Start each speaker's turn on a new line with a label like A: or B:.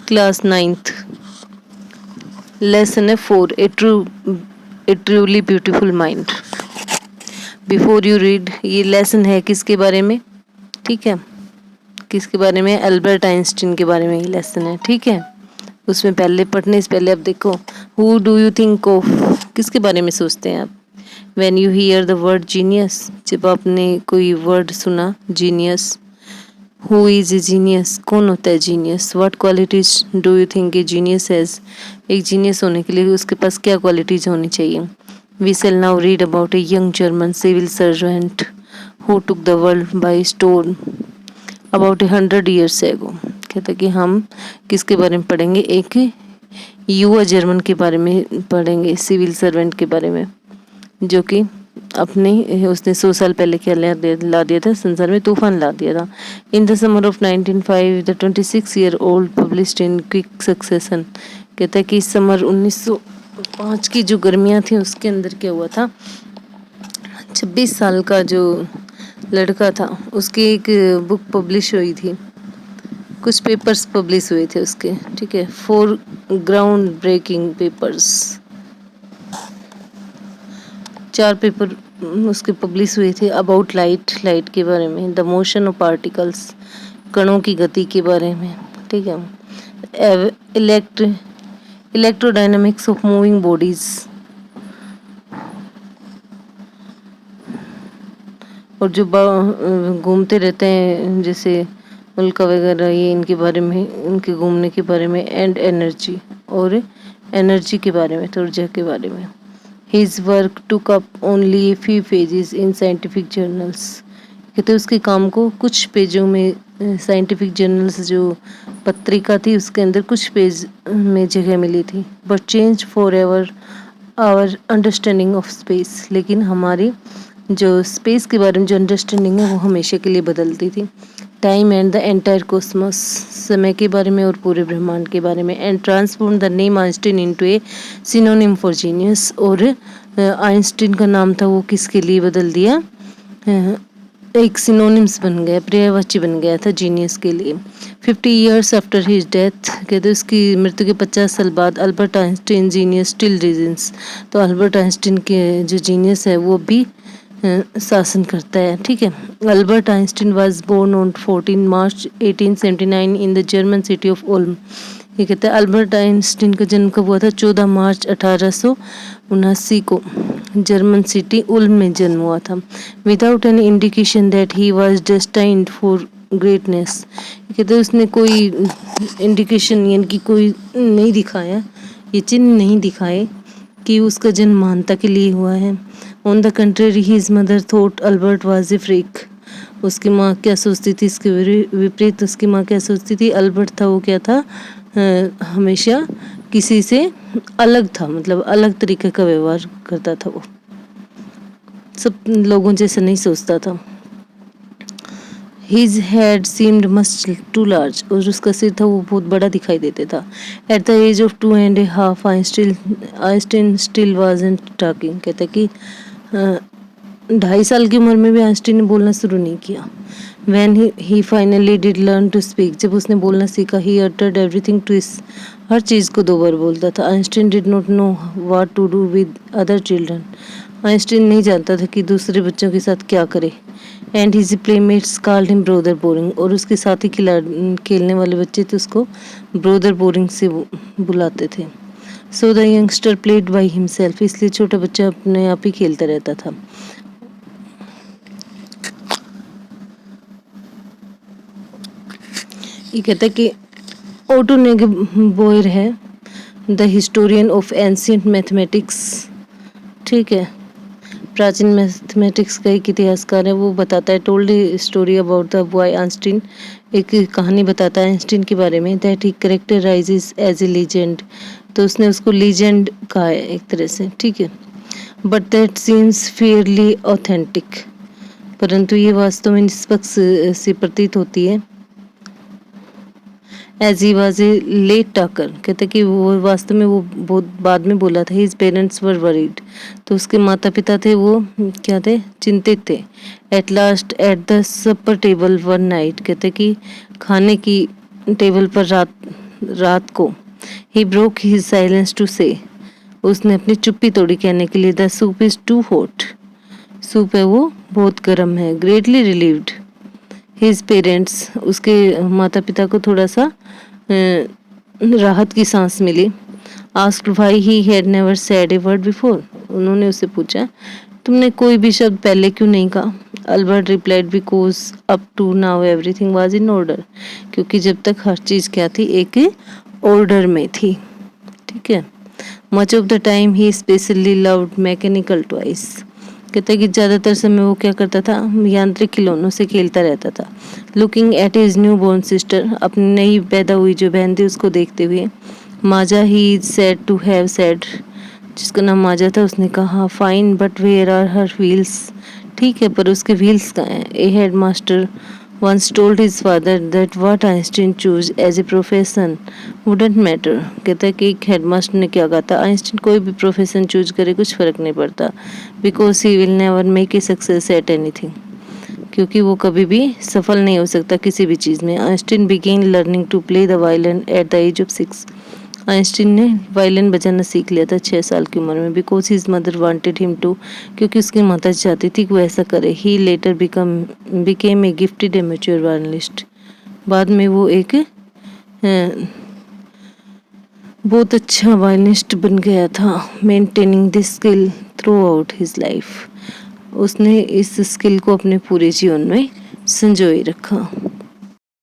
A: Class 9th, lesson है 4, a truly beautiful mind. Before you read, ये lesson है किसके बारे में? ठीक है, किसके बारे में? अल्बर्ट आइंस्टीन के बारे में ये लेसन है। ठीक है, उसमें पहले पढ़ने से पहले अब देखो, who do you think of, किसके बारे में सोचते हैं आप? When you hear the word genius, जब आपने कोई वर्ड सुना genius. Who is a genius, कौन होता है genius? What qualities do you think a genius has, एक जीनियस होने के लिए उसके पास क्या क्वालिटीज होनी चाहिए? We shall now read about a young German civil servant who took the world by storm about 100 years एगो। कहता कि हम किसके बारे में पढ़ेंगे? एक युवा जर्मन के बारे में पढ़ेंगे, सिविल सर्वेंट के बारे में, जो कि उसने 100 साल पहले क्या ला दिया था, संसार में तूफान ला दिया था। In the summer of 1905 the 26-year-old published in quick succession. कहता है कि इस समर 1905 की जो गर्मियाँ थी उसके अंदर क्या हुआ था, 26 साल का जो लड़का था उसकी एक बुक पब्लिश हुई थी, कुछ पेपर्स पब्लिश हुए थे उसके। ठीक है, 4 ग्राउंड ब्रेकिंग पेपर्स, 4 पेपर उसके पब्लिश हुए थे अबाउट लाइट के बारे में, द मोशन ऑफ पार्टिकल्स, कणों की गति के बारे में। ठीक है, इलेक्ट्रोडायनामिक्स ऑफ मूविंग बॉडीज, और जो घूमते रहते हैं जैसे उल्का वगैरह, ये इनके बारे में, इनके घूमने के बारे में, एंड एनर्जी, और एनर्जी के बारे में, ऊर्जा के बारे में। His work took up only a few pages in scientific journals। कहते उसके काम को कुछ पेजों में, साइंटिफिक जर्नल्स जो पत्रिका थी उसके अंदर कुछ पेज में जगह मिली थी। But change forever our understanding of space, लेकिन हमारी जो स्पेस के बारे में जो अंडरस्टैंडिंग है वो हमेशा के लिए बदलती थी। Time and the entire Cosmos, समय के बारे में और पूरे ब्रह्मांड के बारे में। And transform the name Einstein into A synonym for genius, और आइंस्टीन का नाम था वो किसके लिए बदल दिया? एक सिनोनिम्स बन गया, पर्यायवाची बन गया था जीनियस के लिए। 50 years आफ्टर हिज डेथ, कहते उसकी मृत्यु के 50 साल बाद, Albert Einstein genius still reasons, तो अल्बर्ट आइंस्टीन के जो जीनियस है वो भी शासन करता है। ठीक है, Albert Einstein was born on 14 March 1879 in the German city of Ulm. ये कहते हैं अल्बर्ट आइंस्टीन का जन्म कब हुआ था? 14 मार्च 1879 को जर्मन सिटी उल्म में जन्म हुआ था। Without any indication that he was destined for greatness, कहते उसने कोई इंडिकेशन यानी कि कोई नहीं दिखाया, ये चिन्ह नहीं दिखाए कि उसका जन्म महानता के लिए हुआ है। On the country his mother thought Albert was a freak, उसकी माँ क्या सोचती थी? इसके विपरीत उसकी माँ क्या सोचती थी? अल्बर्ट था वो क्या था? हमेशा किसी से अलग था, मतलब अलग तरीके का व्यवहार करता था, वो सब लोगों जैसे नहीं सोचता था। His head seemed much too large, और उसका सिर था वो बहुत बड़ा दिखाई देता था। At the age of 2.5, Einstein still wasn't talking। कहता कि 2.5 साल की उम्र में भी आइंस्टीन ने बोलना शुरू नहीं किया। When he finally did learn to speak, जब उसने बोलना सीखा, he uttered everything twice, हर चीज़ को 2 बार बोलता था। Einstein did not know what to do with other children, Einstein नहीं जानता था कि दूसरे बच्चों के साथ क्या करे। And his playmates called him brother boring, और उसके साथ ही खेलने वाले बच्चे थे उसको ब्रोदर बोरिंग से बुलाते थे। So the youngster played by himself, इसलिए छोटा बच्चा अपने आप ही खेलता रहता था। ये कहता है कि ओटो नेगेबोयर है the historian of ancient mathematics. ठीक है, प्राचीन मैथमेटिक्स का एक इतिहासकार है, वो बताता है, told story about the boy Einstein, एक कहानी बताता है आइंस्टीन के बारे में, that he characterises as a legend, तो उसने उसको लीजेंड कहा है एक तरह से। ठीक है, but that seems fairly authentic, परंतु ये वास्तव में निष्पक्ष से प्रतीत होती है। As he was a late talker, कहते कि वो वास्तव में वो बहुत बाद में बोला था। हिज पेरेंट्स वर वरीड, तो उसके माता पिता थे वो क्या थे? चिंतित थे। At last at the supper table one night, कहते कि खाने की टेबल पर रात को। He broke his silence to say, उसने अपनी चुप्पी तोड़ी कहने के लिए, the soup is too hot, soup है वो बहुत गर्म है। ग्रेटली रिलीव्ड हिज पेरेंट्स, उसके माता पिता को थोड़ा सा राहत की सांस मिली। Asked why he had never said a word before, उन्होंने उससे पूछा तुमने कोई भी शब्द पहले क्यों नहीं कहा। Albert replied because up to now everything was in order, क्योंकि जब तक हर चीज़ क्या थी, एक ऑर्डर में थी। ठीक है। Much of the time he specially loved mechanical toys, कहता है कि ज़्यादातर समय वो क्या करता था, यांत्रिक खिलौनों से खेलता रहता था। Looking at his newborn sister, अपनी नई पैदा हुई जो बहन थी उसको देखते हुए। Maja he said to have said, जिसका नाम माजा था, उसने कहा fine but where are her wheels, ठीक है पर उसके व्हील्स कहाँ हैं। A head master once told his father that what Einstein chose as a profession wouldn't matter, कहता है कि एक हेडमास्टर ने क्या कहा था, आइंस्टीन कोई भी प्रोफेशन चूज करे कुछ फर्क नहीं पड़ता, because he will never make a success at anything, क्योंकि वो कभी भी सफल नहीं हो सकता किसी भी चीज़ में। Einstein began learning to play the violin at the age of 6, Einstein ने वायलिन बजाना सीख लिया था 6 साल की उम्र में। Because his mother wanted him to, क्योंकि उसकी माता चाहती थी कि वो ऐसा करे। He later became a gifted amateur violinist, बाद में वो एक बहुत अच्छा वायलिनिस्ट बन गया था। Maintaining this skill through out his life, उसने इस स्किल को अपने पूरे जीवन में संजोए रखा।